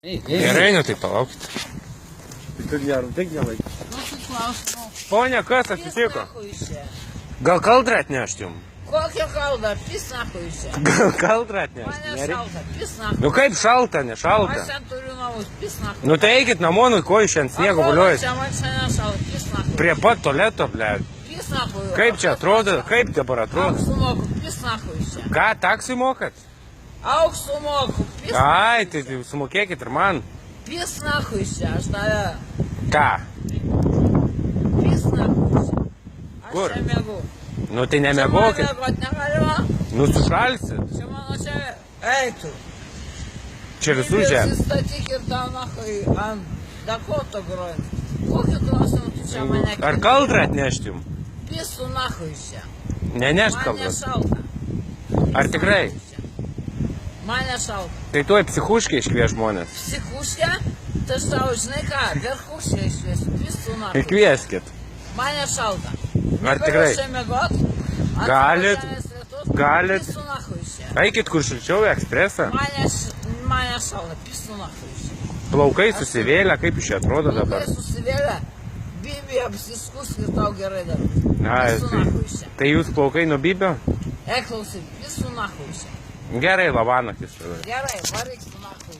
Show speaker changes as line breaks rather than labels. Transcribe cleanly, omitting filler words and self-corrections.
Gerai, nu tai palaukit.
Tik nelaik.
Ponia, kas atsitiko? Gal kaldrą atnešti jums?
Kokią kaldą? Pis nahui čia.
Gal kaldrą atnešti?
Mane šalta, pis nahui.
Nu kaip šalta, ne šalta?
Aš ten turiu namus, pis nahui.
Nu tai eikit namo, nu ko iš ant sniego guliuojat?
Čia man čia nešalta, pis nahui.
Prie pat tualeto, ble.
Pis nahui.
Kaip čia atrodo, kaip dabar atrodo?
Auksų moku, pis nahui čia.
Ką, taksui mokat?
Auksų moku, pis nahui.
Ai, tai sumokėkit ir man.
Pis nahui čia, aš tave.
Ką?
Pis nahui čia.
Kur?
Aš čia mėgau.
Nu tai nemegokit.
Čia man mėgot negalima.
Nu sušalsit.
Čia mano čia eitų.
Čia visų žemė.
Įstatyk ir tau nahui ant Dakoto grojant. Kokį klausimą tu čia mane kiti?
Ar kaldrą atnešti jums?
Pisų nahui čia.
Nenešt
Man
kaldrą.
nešalta.
Ar tikrai?
Man nešalta.
Tai tuoj psichuškai iškvies žmonės.
Psichuškę? Tai aš tau, žinai ką, verchuškę išviesiu. Pisų nahui.
Ir kvieskit.
Man nešalta.
Ar tikrai?
Čia mėgot?
Galit. Galit.
Pisų nahui čia.
Eikit kur šilčiau į ekspresą.
Man nešalta. Pisų nahui čia.
Plaukai susivėlę, kaip iš čia atrodo dabar.
Plaukai susivėlė. Bibi apsiskus ir tau gerai dar.
Ai,
Pisų nahui čia.
tai jūs plaukai nuo bibio?
Klausyk, pisų nahui čia.
Gerai, labanaktis.
Gerai, varyk su nahui.